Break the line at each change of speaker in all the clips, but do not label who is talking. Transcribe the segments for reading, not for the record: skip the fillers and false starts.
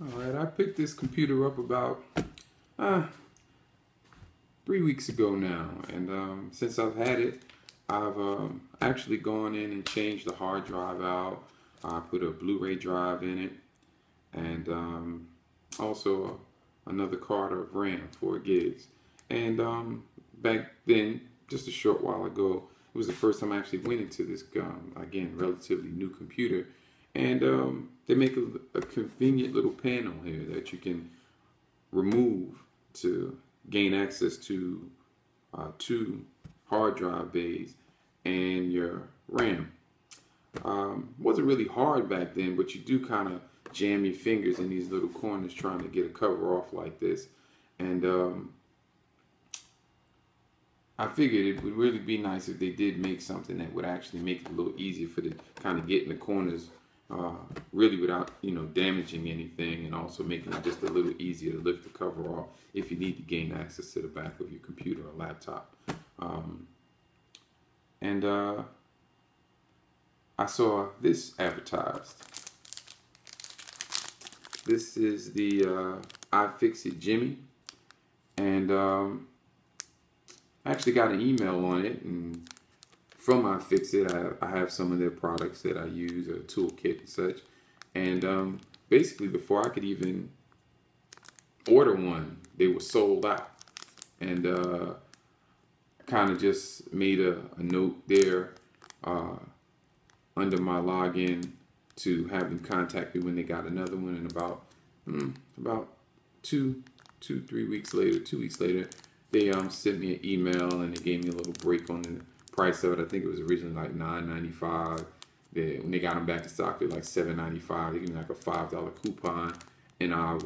Alright, I picked this computer up about uh, 3 weeks ago now, and since I've had it, I've actually gone in and changed the hard drive out. I put a Blu-ray drive in it, and also another card of RAM, 4 gigs. And back then, just a short while ago, it was the first time I actually went into this, again, relatively new computer. And they make a convenient little panel here that you can remove to gain access to 2 hard drive bays and your RAM. Wasn't really hard back then, but you do kind of jam your fingers in these little corners trying to get a cover off like this. And I figured it would really be nice if they did make something that would actually make it a little easier for the kind of get in the corners, really without damaging anything, and also making it just a little easier to lift the cover off if you need to gain access to the back of your computer or laptop. And I saw this advertised. This is the Ifixit Jimmy, and I actually got an email on it, and from Ifixit, I have some of their products that I use, a toolkit and such. And basically, before I could even order one, they were sold out. And kind of just made a note there under my login to have them contact me when they got another one. And about 3 weeks later, 2 weeks later, they sent me an email and they gave me a little break on the price of it. I think it was originally like $9.95. When they got them back in stock, they're like $7.95. They gave me like a $5 coupon, and I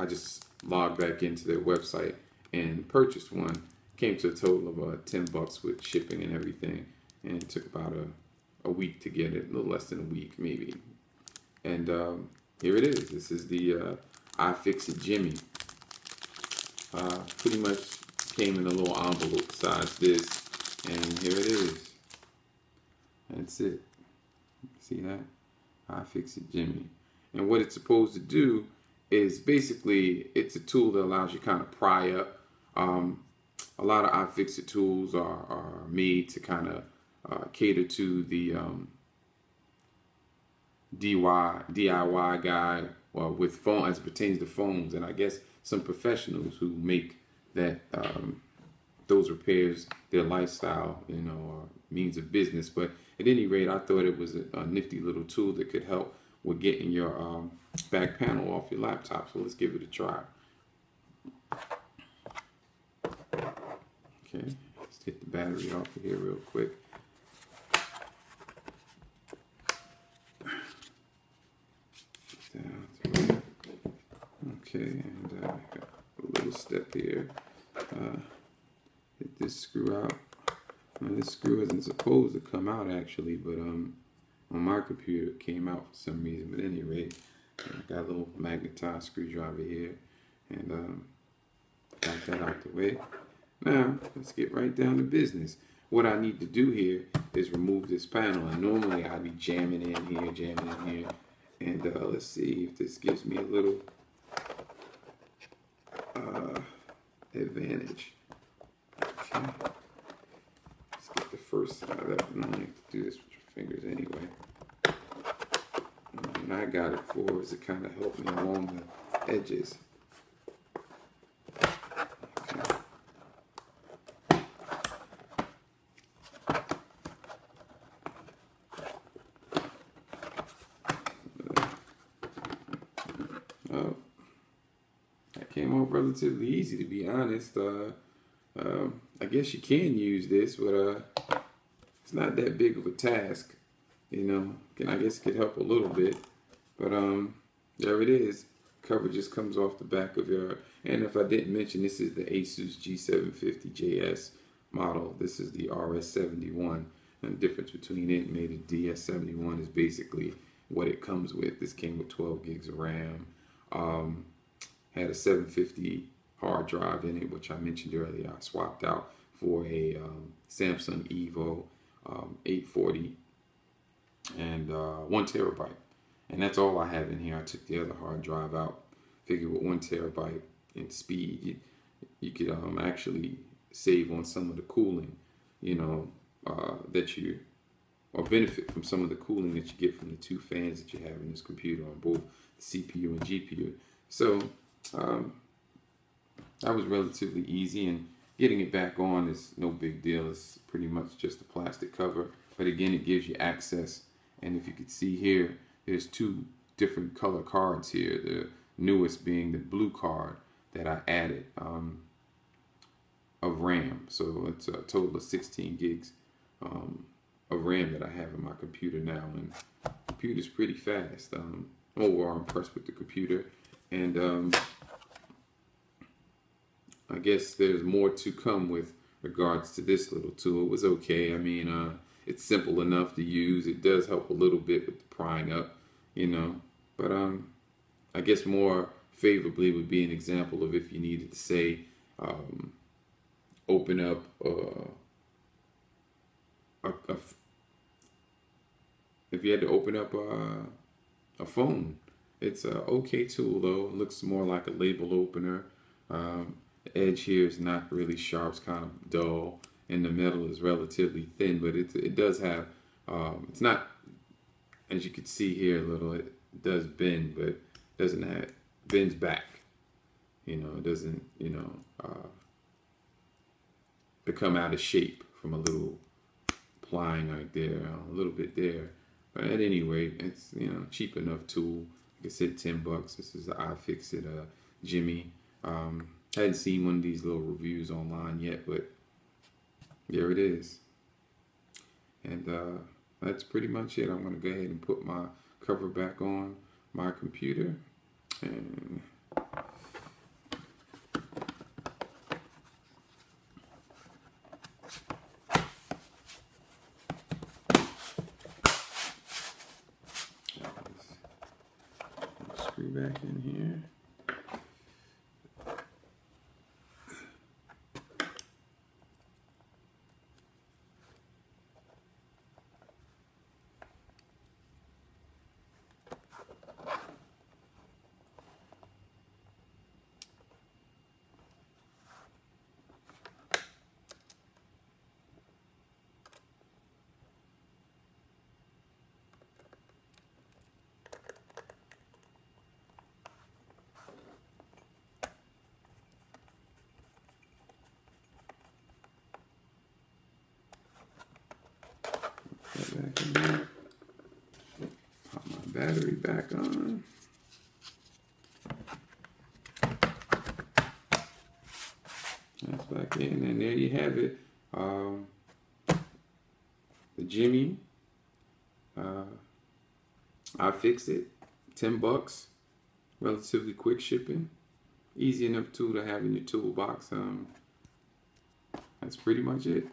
just logged back into their website and purchased one. Came to a total of $10 with shipping and everything, and it took about a week to get it, a little less than a week maybe. And here it is. This is the Ifixit Jimmy. Pretty much came in a little envelope size this, and here it is. That's it. See that? Ifixit Jimmy. And what it's supposed to do is basically it's a tool that allows you to kind of pry up. A lot of Ifixit tools are made to kind of cater to the DIY guy, with phone as it pertains to phones, and I guess some professionals who make that those repairs their lifestyle, or means of business. But at any rate, I thought it was a nifty little tool that could help with getting your back panel off your laptop. So let's give it a try. Okay, let's get the battery off of here real quick. Okay, and got a little step here. Hit this screw out. Now, this screw isn't supposed to come out actually, but on my computer it came out for some reason. But at any rate, I got a little magnetized screwdriver here, and got that out the way. Now let's get right down to business. What I need to do here is remove this panel, and normally I'd be jamming in here, and let's see if this gives me a little advantage. Okay. Let's get the first side of that. You don't have to do this with your fingers anyway. And what I got it for is to kind of help me along the edges. Okay. Oh. Came off relatively easy, to be honest. I guess you can use this, but it's not that big of a task. I guess it could help a little bit, but there it is. Cover just comes off the back of your. And if I didn't mention, this is the Asus G750JS model. This is the RS71, and the difference between it and maybe the DS71 is basically what it comes with. This came with 12 gigs of RAM. Had a 750 hard drive in it, which I mentioned earlier. I swapped out for a Samsung Evo 840 and 1 terabyte. And that's all I have in here. I took the other hard drive out Figure with 1 terabyte in speed, you could actually save on some of the cooling, you know, that you, or benefit from some of the cooling that you get from the 2 fans that you have in this computer on both the CPU and GPU. So that was relatively easy, and getting it back on is no big deal. It's pretty much just a plastic cover, but again, it gives you access. And if you could see here, there's 2 different color cards here, the newest being the blue card that I added of RAM. So it's a total of 16 gigs of RAM that I have in my computer now, and the computer's pretty fast. I'm overall impressed with the computer, and I guess there's more to come with regards to this little tool. It was okay. I mean, it's simple enough to use. It does help a little bit with the prying up, you know, but I guess more favorably would be an example of if you needed to say open up if you had to open up a phone. It's a okay tool though. It looks more like a label opener. The edge here is not really sharp, it's kind of dull, and the metal is relatively thin, but it does have, it's not, as you can see here a little, it does bend, but doesn't have, bends back, you know, it doesn't, you know, become out of shape from a little plying right there, a little bit there. But at any rate, it's, you know, cheap enough tool. Like I said, $10. This is the Ifixit Jimmy. Hadn't seen one of these little reviews online yet, but there it is. And that's pretty much it. I'm going to go ahead and put my cover back on my computer. And screw back in here. Back in there. Pop my battery back on. That's back in, and there you have it. The Jimmy. Ifixit, $10. Relatively quick shipping. Easy enough tool to have in your toolbox. That's pretty much it.